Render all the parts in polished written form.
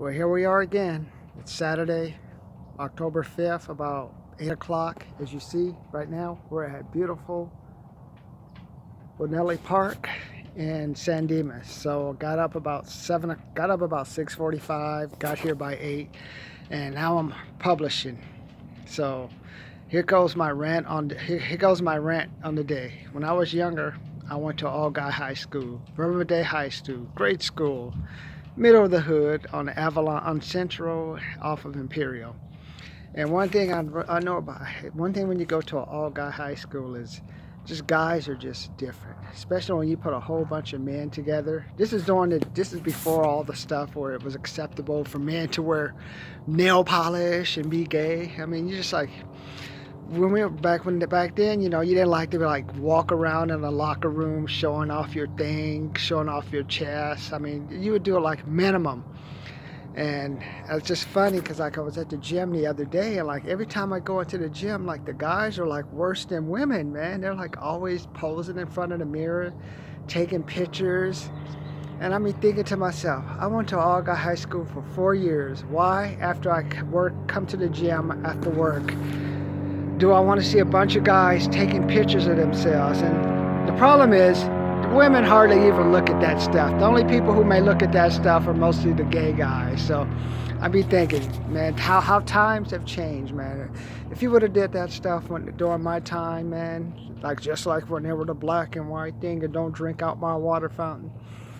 Well, here we are again. It's Saturday, October 5th, about 8 o'clock. As you see right now, we're at beautiful Bonelli Park in San Dimas. So got up about 6:45, got here by 8, and now I'm publishing. So here goes my rant on the day. When I was younger, I went to all guy high school, River Day High School, great school, middle of the hood on Avalon, on Central, off of Imperial. And one thing I know about one thing when you go to an all guy high school is just guys are just different, especially when you put a whole bunch of men together. This is before all the stuff where it was acceptable for men to wear nail polish and be gay. I mean, you just like when we were back then, you didn't like to walk around in the locker room showing off your thing, showing off your chest. I mean, you would do it like minimum. And it's just funny because I was at the gym the other day, and every time I go into the gym, the guys are worse than women, man. They're always posing in front of the mirror, taking pictures. And I'm thinking to myself, I went to all guy high school for 4 years. Why, after I come to the gym after work, do I want to see a bunch of guys taking pictures of themselves? And the problem is, women hardly even look at that stuff. The only people who may look at that stuff are mostly the gay guys. So I be thinking, man, how times have changed, man. If you would have did that stuff during my time, man, just like when there were the black and white thing, and don't drink out my water fountain.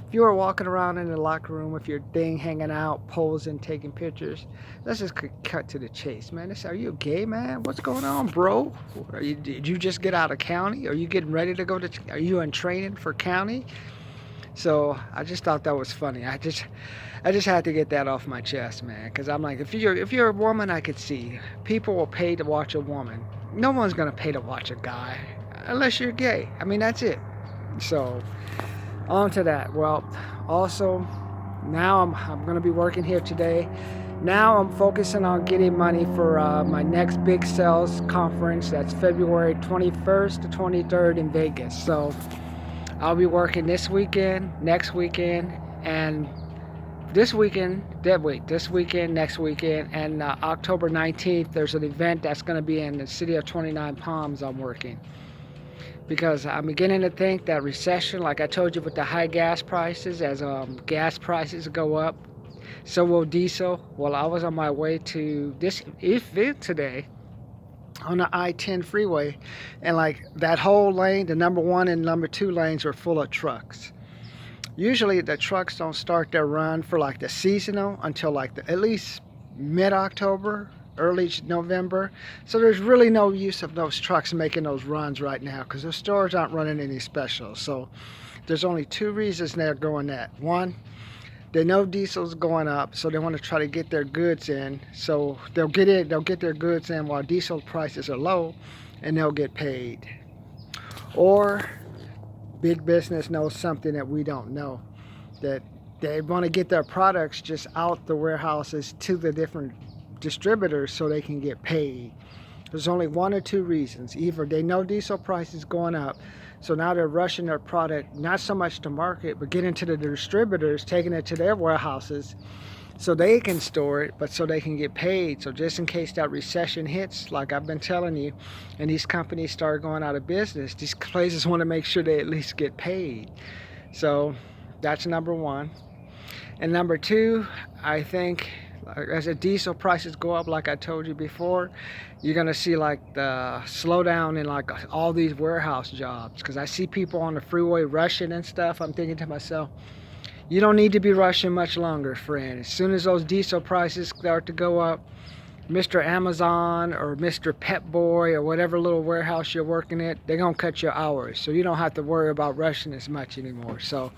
If you were walking around in the locker room with your thing hanging out, posing, taking pictures, let's just cut to the chase, man. Are you gay, man? What's going on, bro? Did you just get out of county? Are you getting ready to are you in training for county? So I just thought that was funny. I just had to get that off my chest, man. Because I'm like, if you're a woman, I could see. People will pay to watch a woman. No one's going to pay to watch a guy unless you're gay. I mean, that's it. So on to that. Well, also, now I'm going to be working here today. Now I'm focusing on getting money for my next big sales conference. That's February 21st to 23rd in Vegas. So I'll be working this weekend, next weekend, and this weekend, next weekend, and October 19th, there's an event that's going to be in the city of 29 Palms I'm working. Because I'm beginning to think that recession, like I told you with the high gas prices, as gas prices go up, so will diesel. Well, I was on my way to this event today on the I-10 freeway, and that whole lane, the number 1 and number 2 lanes were full of trucks. Usually the trucks don't start their run for the seasonal until at least mid-October, early November. So there's really no use of those trucks making those runs right now because the stores aren't running any specials. So there's only 2 reasons they're going that. One, they know diesel's going up, so they want to try to get their goods in. So they'll get their goods in while diesel prices are low, and they'll get paid. Or big business knows something that we don't know, that they want to get their products just out the warehouses to the different distributors so they can get paid. There's only 1 or 2 reasons. Either they know diesel prices going up, so now they're rushing their product not so much to market, but getting to the distributors, taking it to their warehouses so they can store it, but so they can get paid. So just in case that recession hits, like I've been telling you, and these companies start going out of business, these places want to make sure they at least get paid. So that's number 1. And number 2, I think, as the diesel prices go up, like I told you before, you're going to see the slowdown in all these warehouse jobs. Because I see people on the freeway rushing and stuff. I'm thinking to myself, you don't need to be rushing much longer, friend. As soon as those diesel prices start to go up, Mr. Amazon or Mr. Pep Boy or whatever little warehouse you're working at, they're going to cut your hours. So you don't have to worry about rushing as much anymore. So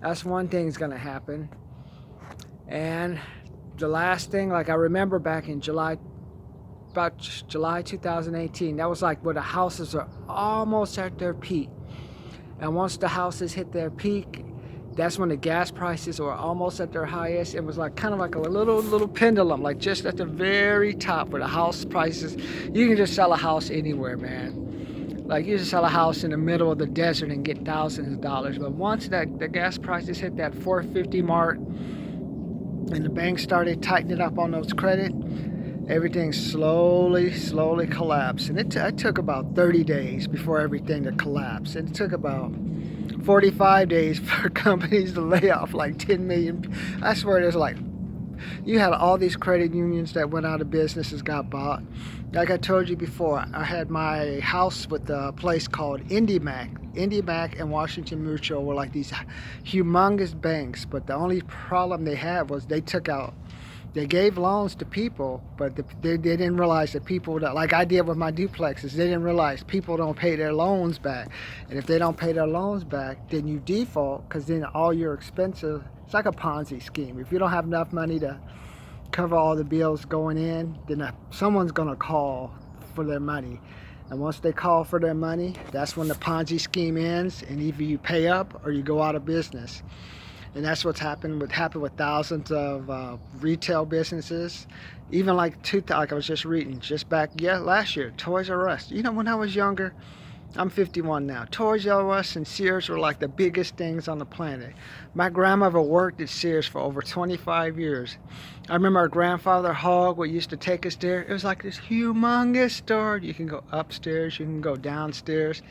that's one thing that's going to happen. And the last thing, I remember back in July 2018, that was where the houses are almost at their peak. And once the houses hit their peak, that's when the gas prices were almost at their highest. It was kind of a little pendulum, just at the very top where the house prices, you can just sell a house anywhere, man. You just sell a house in the middle of the desert and get thousands of dollars. But once the gas prices hit that $4.50 mark, and the bank started tightening up on those credit, everything slowly collapsed. And it took about 30 days before everything to collapse. And it took about 45 days for companies to lay off like 10 million. I swear there's like, you had all these credit unions that went out of businesses, got bought. Like I told you before, I had my house with a place called IndyMac. IndyMac and Washington Mutual were like these humongous banks, but the only problem they had was they gave loans to people, but they didn't realize that people, like I did with my duplexes, they didn't realize people don't pay their loans back. And if they don't pay their loans back, then you default, because then all your expenses, it's like a Ponzi scheme. If you don't have enough money to cover all the bills going in, then someone's going to call for their money. And once they call for their money, that's when the Ponzi scheme ends, and either you pay up or you go out of business. And that's what's happened with thousands of retail businesses. Even like I was just reading, just back last year, Toys R Us. You know, when I was younger, I'm 51 now. Toys R Us and Sears were like the biggest things on the planet. My grandmother worked at Sears for over 25 years. I remember our grandfather Hogg used to take us there. It was like this humongous store. You can go upstairs, you can go downstairs.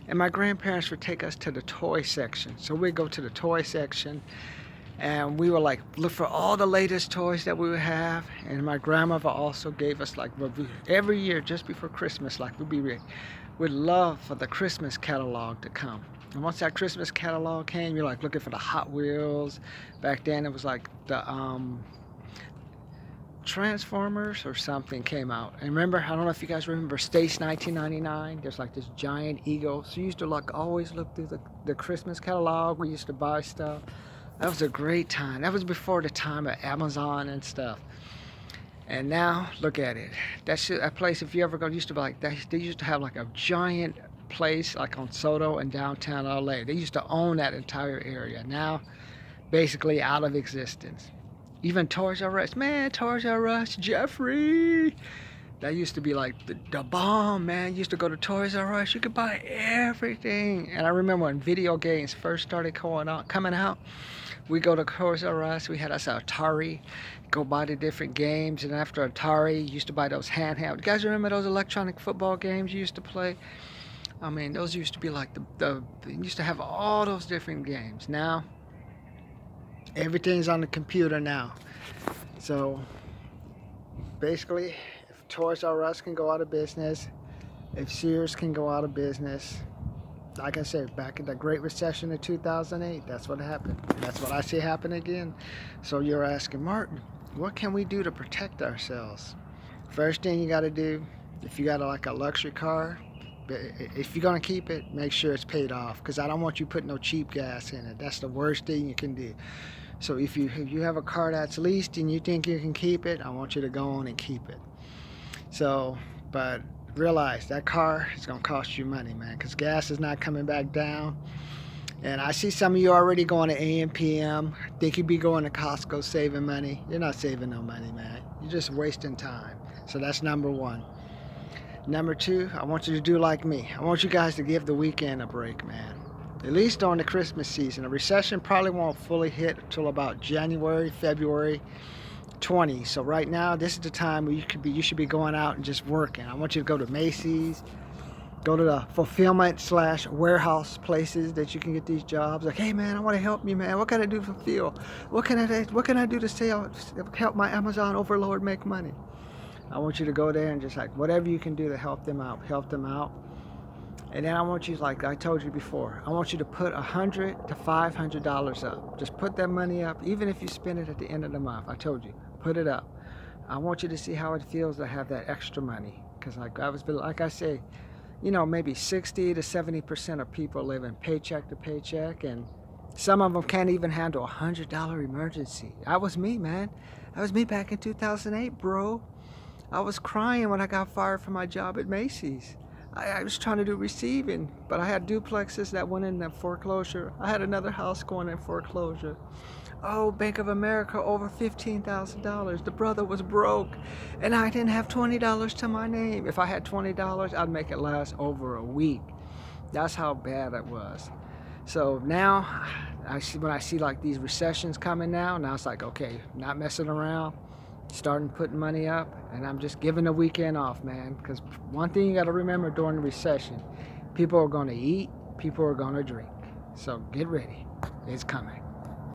And my grandparents would take us to the toy section. So we'd go to the toy section, and we would like look for all the latest toys that we would have. And my grandmother also gave us like every year just before Christmas, like we'd love for the Christmas catalog to come. And once that Christmas catalog came, you're like looking for the Hot Wheels. Back then it was like the Transformers or something came out. And remember, I don't know if you guys remember Space 1999. There's like this giant eagle. So you used to like always look through the Christmas catalog. We used to buy stuff. That was a great time. That was before the time of Amazon and stuff. And now look at it. That place, if you ever go, used to be like that. They used to have like a giant place like on Soto and downtown LA. They used to own that entire area. Now basically out of existence. Even Toys R Us, man, Toys R Us, Jeffrey. That used to be like the bomb, man. You used to go to Toys R Us, you could buy everything. And I remember when video games first started coming out, we go to Toys R Us, we had us Atari, go buy the different games. And after Atari, you used to buy those handheld. You guys remember those electronic football games you used to play? I mean, those used to be like you used to have all those different games. Now, everything's on the computer now. So basically, if Toys R Us can go out of business, if Sears can go out of business, like I said, back in the Great Recession of 2008, that's what happened. And that's what I see happen again. So you're asking, Martin, what can we do to protect ourselves? First thing you got to do, if you got like a luxury car, if you're going to keep it, make sure it's paid off, because I don't want you putting no cheap gas in it. That's the worst thing you can do. So if you have a car that's leased and you think you can keep it, I want you to go on and keep it. So, but realize that car is going to cost you money, man, because gas is not coming back down. And I see some of you already going to AM/PM. Think you'd be going to Costco saving money. You're not saving no money, man. You're just wasting time. So that's number one. Number two, I want you to do like me. I want you guys to give the weekend a break, man. At least during the Christmas season. A recession probably won't fully hit until about January, February 20. So right now, this is the time where you should be going out and just working. I want you to go to Macy's, go to the fulfillment/warehouse places that you can get these jobs. Like, hey man, I want to help you, man. What can I do to fulfill? What can I do to help my Amazon overlord make money? I want you to go there and just like whatever you can do to help them out. And then I want you, like I told you before, I want you to put $100 to $500 up. Just put that money up, even if you spend it at the end of the month. I told you, put it up. I want you to see how it feels to have that extra money. Because like I say, you know, maybe 60 to 70% of people living paycheck to paycheck, and some of them can't even handle a $100 emergency. That was me, man. That was me back in 2008, bro. I was crying when I got fired from my job at Macy's. I was trying to do receiving, but I had duplexes that went in foreclosure. I had another house going in foreclosure. Oh, Bank of America, over $15,000. The brother was broke, and I didn't have $20 to my name. If I had $20, I'd make it last over a week. That's how bad it was. So now when I see like these recessions coming now it's like, okay, not messing around, starting putting money up, and I'm just giving the weekend off, man. Because one thing you got to remember during the recession, people are going to eat, people are going to drink. So get ready, it's coming.